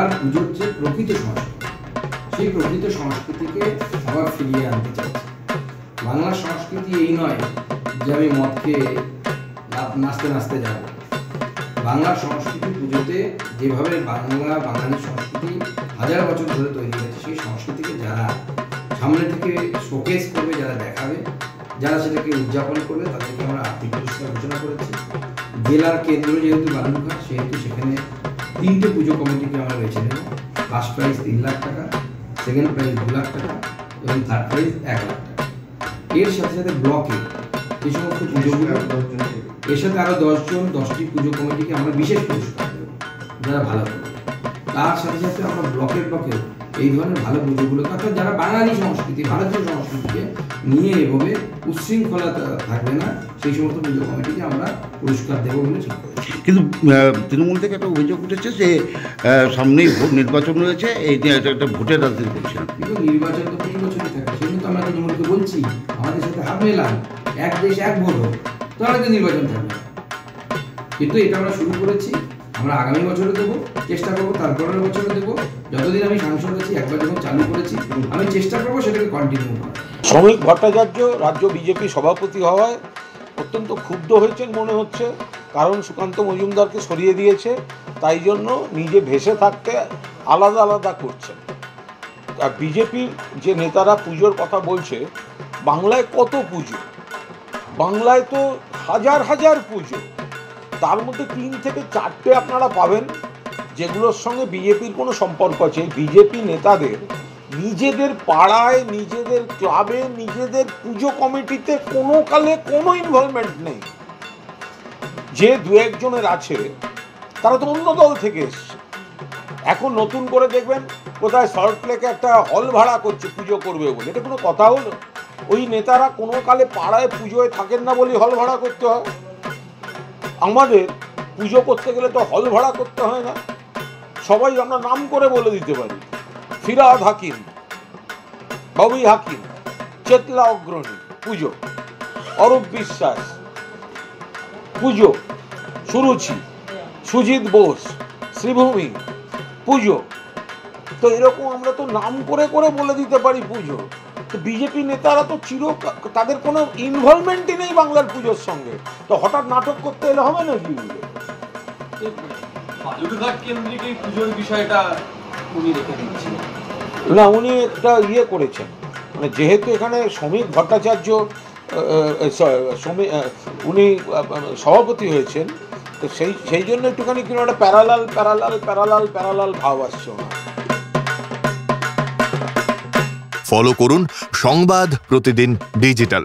বাংলার পুজোর যে প্রকৃত সংস্কৃতি, সেই প্রকৃত সংস্কৃতিকে আবার ফিরিয়ে আনতে চাইছে। বাংলার সংস্কৃতি এই নয় যে আমি মদ খেয়ে নাচতে নাচতে যাব। বাংলার সংস্কৃতি পুজোতে যেভাবে বাঙালি সংস্কৃতি হাজার বছর ধরে তৈরি হয়েছে, সেই সংস্কৃতিকে যারা সামনে থেকে শোকেস করবে, যারা দেখাবে, যারা সেটাকে উদযাপন করবে, তাদেরকে আমরা আর্থিক পুরস্কার ঘোষণা করেছি। জেলার কেন্দ্র যেহেতু বালুরঘাট, সেহেতু সেখানে 3টে পুজো কমিটিকে আমরা বেছে নেব। ফার্স্ট প্রাইজ 3 লাখ টাকা, সেকেন্ড প্রাইজ 2 লাখ টাকা এবং থার্ড প্রাইজ 1 লাখ টাকা। এর সাথে সাথে ব্লকে যে সমস্ত পুজোগুলো, এর সাথে আরও 10টি পুজো কমিটিকে আমরা বিশেষ পুরস্কার দেবো যারা ভালো করবে। তার সাথে সাথে আমরা ব্লকে এই ধরনের ভালো পুজোগুলোকে, অর্থাৎ যারা বাঙালি সংস্কৃতি, ভারতীয় সংস্কৃতিকে নিয়ে এভাবে উচ্ছৃঙ্খলতা থাকবে না, সেই সমস্ত পুজো কমিটিকে আমরা পুরস্কার দেবো বলে ঠিক করেছি। কিন্তু তৃণমূল থেকে একটা অভিযোগ উঠেছে যে সামনেই ভোট নির্বাচন রয়েছে, এই নিয়ে একটা ভোটের রাজনীতি করছেন। কিন্তু নির্বাচন তো প্রতি বছরই থাকে, সেজন্য তো আমরা তৃণমূলকে বলছি আমাদের সাথে হাত মেলান, এক দেশ এক ভোট হোক, তাহলে তো নির্বাচন থাকবে। কিন্তু এটা আমরা শুরু করেছি, আমরা আগামী বছরে দেবো, চেষ্টা করবো তারপরের বছরে দেবো। যতদিন আমি সাংসদ আছি, একবার যখন চালু করেছি, আমি চেষ্টা করবো সেটাকে কন্টিনিউ করা। শ্রমিক ভট্টাচার্য রাজ্য বিজেপি সভাপতি হওয়ায় অত্যন্ত ক্ষুব্ধ হয়েছেন মনে হচ্ছে, কারণ সুকান্ত মজুমদারকে সরিয়ে দিয়েছে, তাই জন্য নিজে ভেসে থাকতে আলাদা আলাদা করছেন। আর বিজেপির যে নেতারা পুজোর কথা বলছে, বাংলায় কত পুজো, বাংলায় তো হাজার হাজার পুজো, তার মধ্যে 3 থেকে 4টে আপনারা পাবেন যেগুলোর সঙ্গে বিজেপির কোনো সম্পর্ক আছে। বিজেপি নেতাদের নিজেদের পাড়ায়, নিজেদের ক্লাবে, নিজেদের পুজো কমিটিতে কোনো কালে কোনো ইনভলভমেন্ট নেই। যে 2-1 জনের আছে তারা তো অন্য দল থেকে এসছে। এখন নতুন করে দেখবেন কোথায় সল্টলেকে একটা হল ভাড়া করছে পুজো করবে বলে, এটা কোনো কথা হলো? ওই নেতারা কোনো কালে পাড়ায় পুজোয় থাকেন না বলে হল ভাড়া করতে হয়। আমাদের পুজো করতে গেলে তো হল ভাড়া করতে হয় না, সবাই আমরা নাম করে বলে দিতে পারি। ফিরাদ হাকিম, ববি হাকিম, চেতলা অগ্রণী পুজো, অরূপ বিশ্বাস পুজো, সুরুচি, সুজিত বোস, শ্রীভূমি পুজো। তো এরকম আমরা তো নাম করে করে বলে দিতে পারি পুজো। তো বিজেপি নেতারা তো তাদের কোনো ইনভলভমেন্টই নেই বাংলার পুজোর সঙ্গে, তো হঠাৎ নাটক করতে এলে হবে না কি? বালুরঘাট কেন্দ্রিক এই পুজোর বিষয়টা উনি রেখে দিচ্ছেন না, উনি একটা করেছেন, মানে যেহেতু এখানে শ্রমিক ভট্টাচার্য উনি সভাপতি হয়েছেন, তো সেই জন্য একটুখানি কিন্তু একটা প্যারালাল ভাব আসছে। ফলো করুন সংবাদ প্রতিদিন ডিজিটাল।